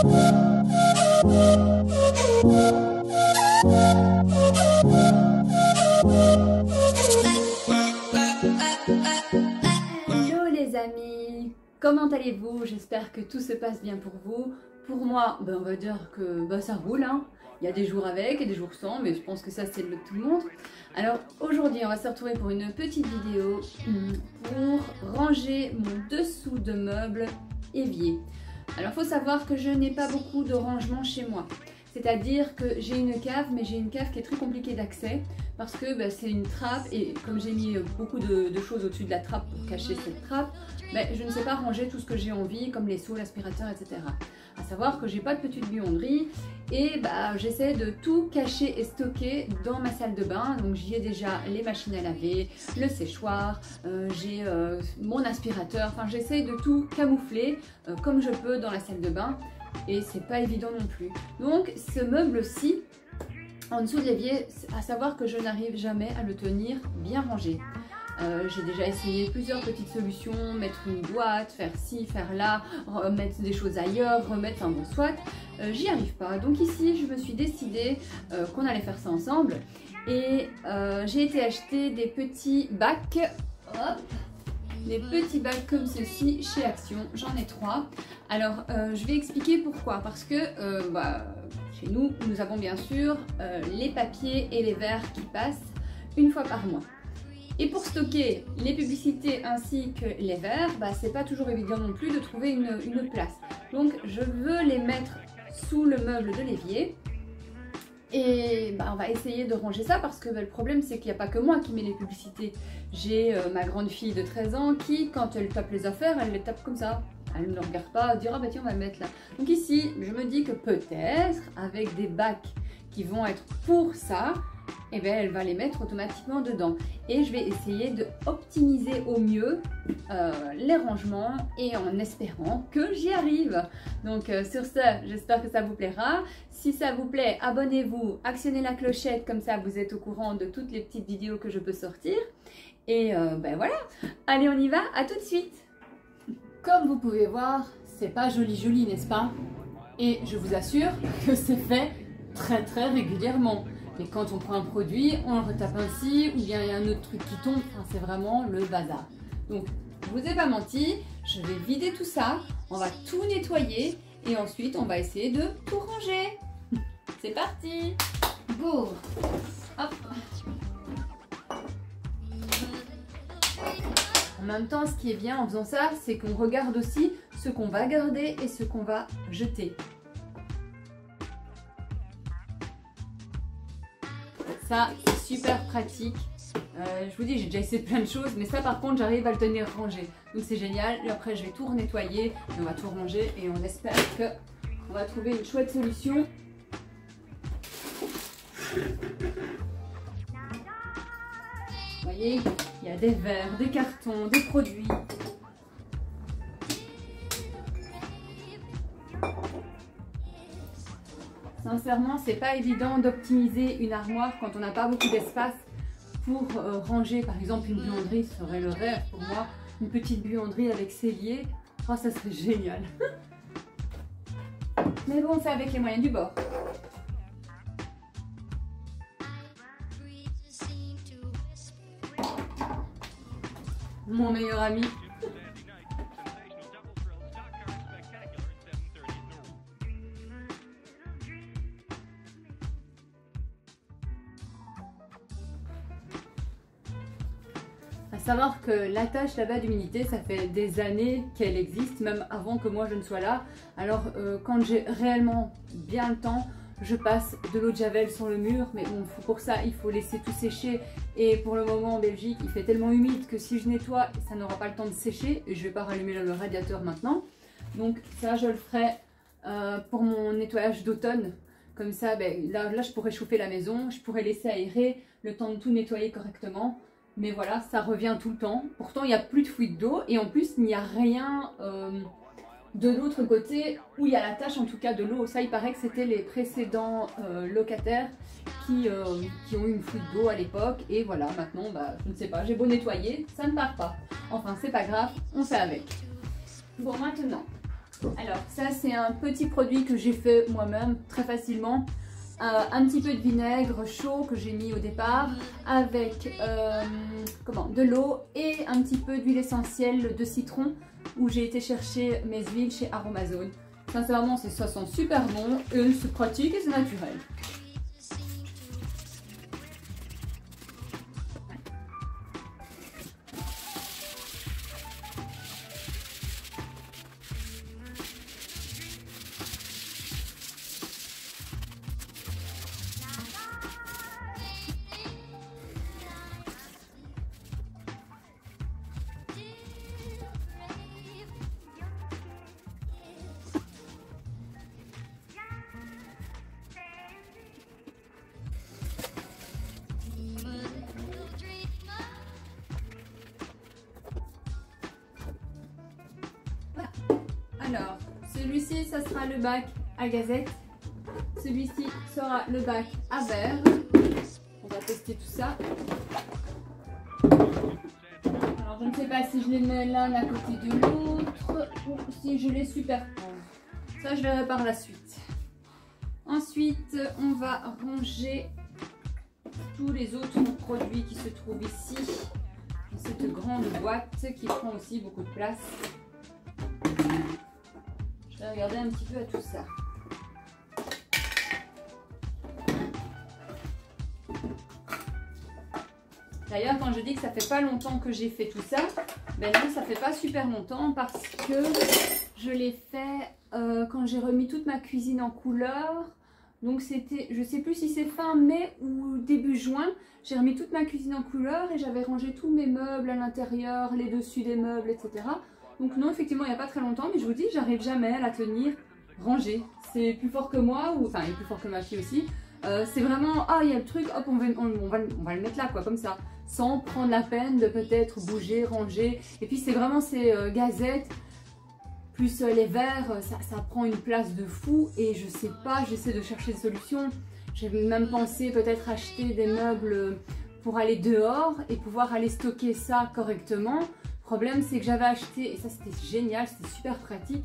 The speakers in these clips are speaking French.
Hello les amis, comment allez-vous? J'espère que tout se passe bien pour vous. Pour moi, on va dire que ça roule, hein. Il y a des jours avec et des jours sans, mais je pense que ça c'est le lot de tout le monde. Alors aujourd'hui on va se retrouver pour une petite vidéo pour ranger mon dessous de meubles évier. Alors il faut savoir que je n'ai pas beaucoup de rangement chez moi. C'est-à-dire que j'ai une cave, mais j'ai une cave qui est très compliquée d'accès parce que c'est une trappe et comme j'ai mis beaucoup de choses au-dessus de la trappe pour cacher cette trappe, je ne sais pas ranger tout ce que j'ai envie comme les seaux, l'aspirateur, etc. À savoir que j'ai pas de petite buanderie et j'essaie de tout cacher et stocker dans ma salle de bain. Donc j'y ai déjà les machines à laver, le séchoir, j'ai mon aspirateur, enfin j'essaie de tout camoufler comme je peux dans la salle de bain. Et c'est pas évident non plus. Donc ce meuble-ci, en dessous de l'évier, à savoir que je n'arrive jamais à le tenir bien rangé. J'ai déjà essayé plusieurs petites solutions, mettre une boîte, faire ci, faire là, remettre des choses ailleurs, remettre, enfin bon soit, j'y arrive pas. Donc ici je me suis décidée qu'on allait faire ça ensemble et j'ai été acheter des petits bacs, hop, des petits bacs comme ceci chez Action, j'en ai 3. Alors je vais expliquer pourquoi, parce que chez nous, nous avons bien sûr les papiers et les verres qui passent une fois par mois. Et pour stocker les publicités ainsi que les verres, c'est pas toujours évident non plus de trouver une place. Donc je veux les mettre sous le meuble de l'évier. Et on va essayer de ranger ça parce que le problème c'est qu'il n'y a pas que moi qui mets les publicités. J'ai ma grande fille de 13 ans qui, quand elle tape les affaires, elle les tape comme ça. Elle ne regarde pas, elle dira tiens on va le mettre là. Donc ici je me dis que peut-être avec des bacs qui vont être pour ça, elle va les mettre automatiquement dedans. Et je vais essayer de optimiser au mieux les rangements et en espérant que j'y arrive. Donc sur ce, j'espère que ça vous plaira. Si ça vous plaît, abonnez-vous, actionnez la clochette, comme ça vous êtes au courant de toutes les petites vidéos que je peux sortir. Et voilà, allez on y va, à tout de suite. Comme vous pouvez voir, c'est pas joli n'est-ce pas? Et je vous assure que c'est fait très régulièrement. Et quand on prend un produit, on le retape ainsi, ou bien il y a un autre truc qui tombe, enfin, c'est vraiment le bazar. Donc, je vous ai pas menti, je vais vider tout ça, on va tout nettoyer, et ensuite on va essayer de tout ranger. C'est parti! Go! Hop! En même temps, ce qui est bien en faisant ça, c'est qu'on regarde aussi ce qu'on va garder et ce qu'on va jeter. Ça, c'est super pratique. Je vous dis, j'ai déjà essayé plein de choses, mais ça par contre, j'arrive à le tenir rangé. Donc c'est génial. Et après, je vais tout nettoyer, on va tout ranger et on espère qu'on va trouver une chouette solution. Vous voyez, il y a des verres, des cartons, des produits. Sincèrement, c'est pas évident d'optimiser une armoire quand on n'a pas beaucoup d'espace pour ranger. Par exemple, une buanderie serait le rêve pour moi. Une petite buanderie avec cellier, oh, ça serait génial. Mais bon, c'est avec les moyens du bord. Mon meilleur ami. À savoir que l'attache là-bas d'humidité, ça fait des années qu'elle existe, même avant que moi je ne sois là. Alors quand j'ai réellement bien le temps, je passe de l'eau de javel sur le mur, mais bon, pour ça il faut laisser tout sécher. Et pour le moment en Belgique, il fait tellement humide que si je nettoie, ça n'aura pas le temps de sécher. Et je ne vais pas rallumer le radiateur maintenant. Donc ça, je le ferai pour mon nettoyage d'automne. Comme ça, là, je pourrais chauffer la maison, je pourrais laisser aérer le temps de tout nettoyer correctement. Mais voilà, ça revient tout le temps. Pourtant, il n'y a plus de fuite d'eau et en plus, il n'y a rien de l'autre côté où il y a la tache en tout cas de l'eau. Ça, il paraît que c'était les précédents locataires qui ont eu une fuite d'eau à l'époque. Et voilà, maintenant, je ne sais pas, j'ai beau nettoyer, ça ne part pas. Enfin, c'est pas grave, on fait avec. Bon, maintenant, Alors ça c'est un petit produit que j'ai fait moi-même très facilement. Un petit peu de vinaigre chaud que j'ai mis au départ avec de l'eau et un petit peu d'huile essentielle de citron où j'ai été chercher mes huiles chez Aromazone. Sincèrement ça sent super bon et c'est pratique et c'est naturel. Alors, celui-ci, ça sera le bac à gazette. Celui-ci sera le bac à verre. On va tester tout ça. Alors, je ne sais pas si je les mets l'un à côté de l'autre ou si je les superpose. Ça, je verrai par la suite. Ensuite, on va ranger tous les autres produits qui se trouvent ici. Dans cette grande boîte qui prend aussi beaucoup de place. Je vais regarder un petit peu à tout ça. D'ailleurs, quand je dis que ça fait pas longtemps que j'ai fait tout ça, ben non, ça fait pas super longtemps parce que je l'ai fait quand j'ai remis toute ma cuisine en couleur. Donc c'était, je sais plus si c'est fin mai ou début juin, j'ai remis toute ma cuisine en couleur et j'avais rangé tous mes meubles à l'intérieur, les dessus des meubles, etc. Donc non, effectivement, il n'y a pas très longtemps, mais je vous dis, j'arrive jamais à la tenir rangée. C'est plus fort que moi, ou enfin, il est plus fort que ma fille aussi. C'est vraiment, ah, il y a le truc, hop, on va le mettre là, quoi, comme ça. Sans prendre la peine de peut-être bouger, ranger. Et puis, c'est vraiment ces gazettes, plus les verres, ça prend une place de fou. Et je sais pas, j'essaie de chercher des solutions. J'avais même pensé peut-être acheter des meubles pour aller dehors et pouvoir aller stocker ça correctement. Le problème, c'est que j'avais acheté, et ça c'était génial, c'était super pratique,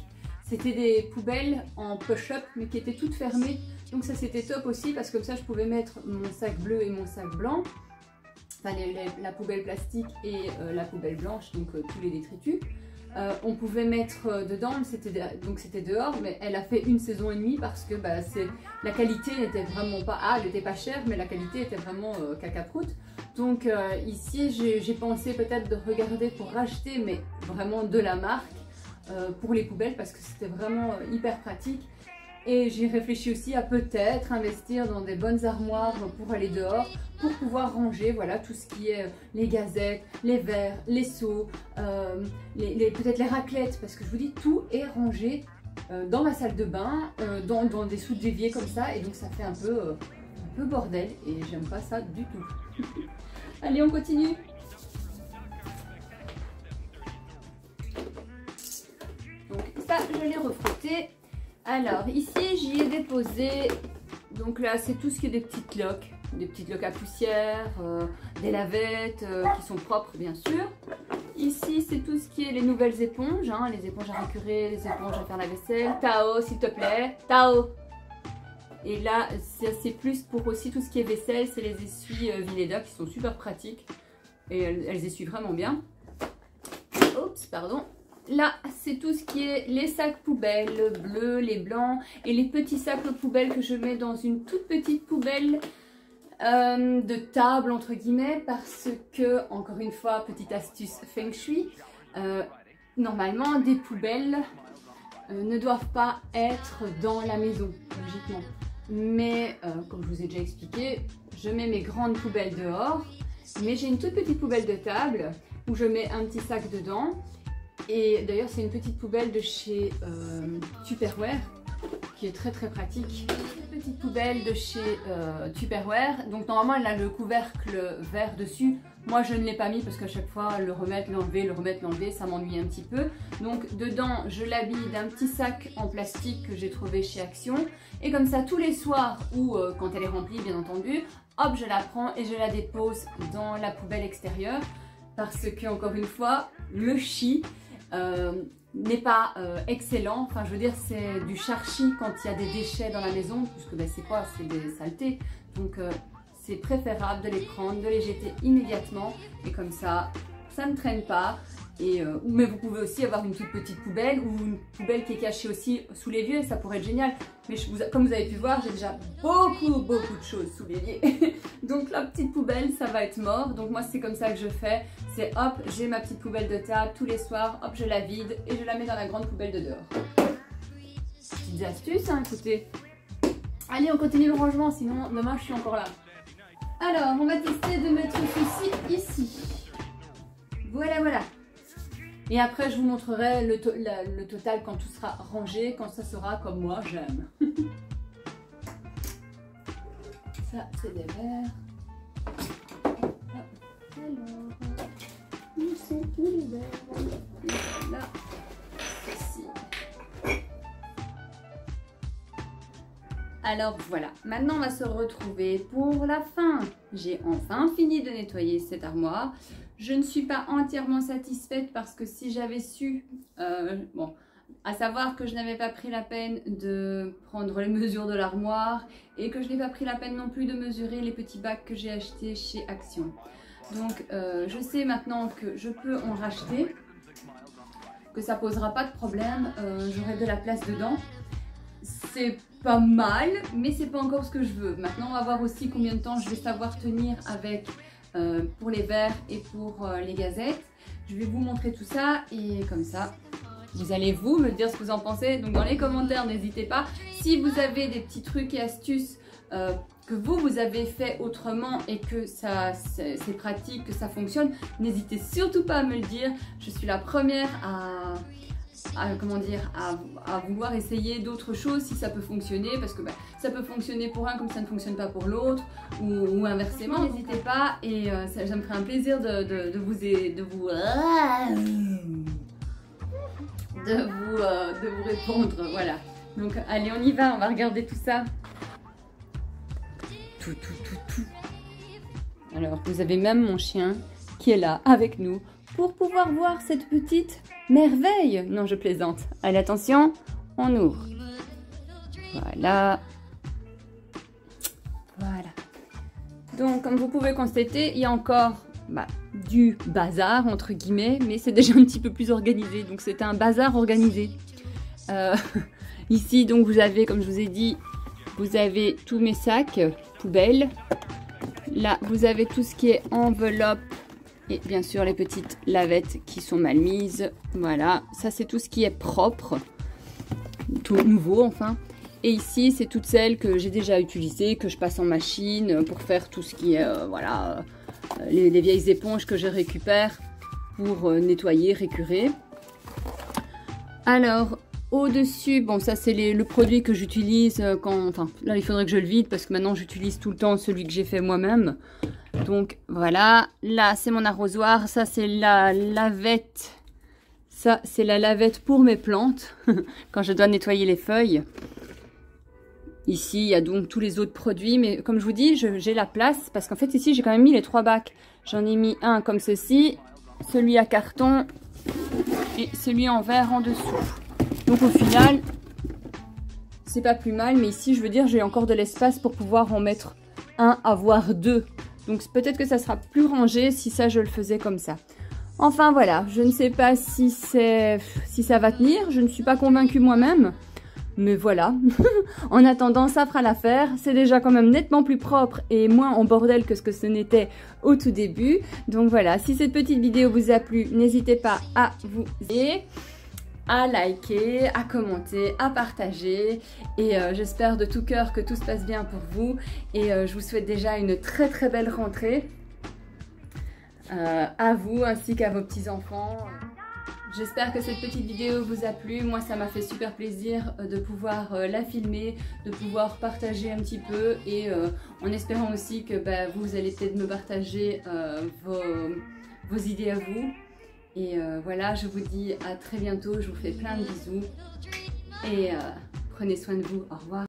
c'était des poubelles en push-up, mais qui étaient toutes fermées. Donc ça c'était top aussi, parce que comme ça je pouvais mettre mon sac bleu et mon sac blanc, enfin la poubelle plastique et la poubelle blanche, donc tous les détritus. On pouvait mettre dedans, donc c'était dehors, mais elle a fait une saison et demie parce que la qualité n'était vraiment pas, elle n'était pas chère, mais la qualité était vraiment cacaproute. Donc ici j'ai pensé peut-être de regarder pour racheter, mais vraiment de la marque pour les poubelles parce que c'était vraiment hyper pratique. Et j'ai réfléchi aussi à peut-être investir dans des bonnes armoires pour aller dehors, pour pouvoir ranger voilà, tout ce qui est les gazettes, les verres, les seaux, peut-être les raclettes, parce que je vous dis, tout est rangé dans ma salle de bain, dans des sous d'évier comme ça, et donc ça fait un peu bordel, et j'aime pas ça du tout. Allez, on continue. Donc ça, je l'ai refrotté. Alors ici j'y ai déposé, donc là c'est tout ce qui est des petites loques à poussière, des lavettes qui sont propres bien sûr. Ici c'est tout ce qui est les nouvelles éponges, hein, les éponges à récurer, les éponges à faire la vaisselle. Tao s'il te plaît, Tao. Et là c'est plus pour aussi tout ce qui est vaisselle, c'est les essuies Vileda qui sont super pratiques et elles essuient vraiment bien. Oups, pardon. Là, c'est tout ce qui est les sacs poubelles, le bleu, les blancs et les petits sacs poubelles que je mets dans une toute petite poubelle de table entre guillemets parce que, encore une fois, petite astuce Feng Shui, normalement des poubelles ne doivent pas être dans la maison, logiquement. Mais comme je vous ai déjà expliqué, je mets mes grandes poubelles dehors, mais j'ai une toute petite poubelle de table où je mets un petit sac dedans. Et d'ailleurs c'est une petite poubelle de chez Tupperware qui est très pratique. Une petite poubelle de chez Tupperware, donc normalement elle a le couvercle vert dessus. Moi je ne l'ai pas mis parce qu'à chaque fois le remettre, l'enlever, le remettre, l'enlever, ça m'ennuie un petit peu. Donc dedans je l'habille d'un petit sac en plastique que j'ai trouvé chez Action. Et comme ça tous les soirs ou quand elle est remplie bien entendu, hop je la prends et je la dépose dans la poubelle extérieure. Parce que encore une fois, le chi, n'est pas excellent. Enfin, je veux dire, c'est du charchi quand il y a des déchets dans la maison, puisque ben, c'est quoi? C'est des saletés. Donc, c'est préférable de les prendre, de les jeter immédiatement. Et comme ça ne traîne pas. Et, mais vous pouvez aussi avoir une toute petite poubelle ou une poubelle qui est cachée aussi sous l'évier, ça pourrait être génial. Mais comme vous avez pu voir, j'ai déjà beaucoup de choses sous l'évier. Donc la petite poubelle, ça va être mort. Donc moi c'est comme ça que je fais. C'est hop, j'ai ma petite poubelle de table tous les soirs, hop je la vide et je la mets dans la grande poubelle de dehors. Petites astuces, hein, écoutez. Allez, on continue le rangement, sinon demain je suis encore là. Alors, on va tester de mettre ceci ici. Voilà. Et après, je vous montrerai le total quand tout sera rangé, quand ça sera comme moi j'aime. Ça, c'est des verres. Alors, où sont tous les verres? Et voilà, ceci. Alors voilà, maintenant on va se retrouver pour la fin. J'ai enfin fini de nettoyer cette armoire. Je ne suis pas entièrement satisfaite parce que si j'avais su, bon, à savoir que je n'avais pas pris la peine de prendre les mesures de l'armoire et que je n'ai pas pris la peine non plus de mesurer les petits bacs que j'ai achetés chez Action. Donc je sais maintenant que je peux en racheter, que ça posera pas de problème, j'aurai de la place dedans. C'est pas mal, mais c'est pas encore ce que je veux. Maintenant on va voir aussi combien de temps je vais savoir tenir avec pour les verres et pour les gazettes. Je vais vous montrer tout ça et comme ça vous allez me dire ce que vous en pensez. Donc dans les commentaires n'hésitez pas. Si vous avez des petits trucs et astuces que vous avez fait autrement et que c'est pratique, que ça fonctionne, n'hésitez surtout pas à me le dire. Je suis la première à vouloir essayer d'autres choses si ça peut fonctionner, parce que ça peut fonctionner pour un comme ça ne fonctionne pas pour l'autre, ou inversement. N'hésitez pas et ça me ferait un plaisir de vous répondre. Voilà, donc allez, on y va, on va regarder tout ça. Tout. Alors vous avez même mon chien qui est là avec nous pour pouvoir voir cette petite merveille. Non, je plaisante. Allez, attention, on ouvre. Voilà. Donc, comme vous pouvez constater, il y a encore du bazar, entre guillemets, mais c'est déjà un petit peu plus organisé. Donc, c'est un bazar organisé. Ici, donc, vous avez, comme je vous ai dit, vous avez tous mes sacs poubelles. Là, vous avez tout ce qui est enveloppe. Et bien sûr les petites lavettes qui sont mal mises. Voilà, ça c'est tout ce qui est propre. Tout nouveau enfin. Et ici c'est toutes celles que j'ai déjà utilisées, que je passe en machine pour faire tout ce qui est, voilà, les vieilles éponges que je récupère pour nettoyer, récurer. Alors au-dessus, bon ça c'est le produit que j'utilise quand... Enfin là il faudrait que je le vide parce que maintenant j'utilise tout le temps celui que j'ai fait moi-même. Donc voilà, là c'est mon arrosoir, ça c'est la lavette. Ça c'est la lavette pour mes plantes quand je dois nettoyer les feuilles. Ici il y a donc tous les autres produits, mais comme je vous dis, j'ai la place parce qu'en fait ici j'ai quand même mis les 3 bacs. J'en ai mis un comme ceci, celui à carton et celui en verre en dessous. Donc au final, c'est pas plus mal, mais ici je veux dire j'ai encore de l'espace pour pouvoir en mettre un, voire 2. Donc peut-être que ça sera plus rangé si ça je le faisais comme ça. Enfin voilà, je ne sais pas si ça va tenir, je ne suis pas convaincue moi-même. Mais voilà, en attendant ça fera l'affaire. C'est déjà quand même nettement plus propre et moins en bordel que ce que ce n'était au tout début. Donc voilà, si cette petite vidéo vous a plu, n'hésitez pas à vous abonner, à liker, à commenter, à partager et j'espère de tout cœur que tout se passe bien pour vous et je vous souhaite déjà une très très belle rentrée à vous ainsi qu'à vos petits-enfants. J'espère que cette petite vidéo vous a plu, moi ça m'a fait super plaisir de pouvoir la filmer, de pouvoir partager un petit peu et en espérant aussi que vous allez peut-être me partager vos idées à vous. Et voilà, je vous dis à très bientôt, je vous fais plein de bisous et prenez soin de vous, au revoir.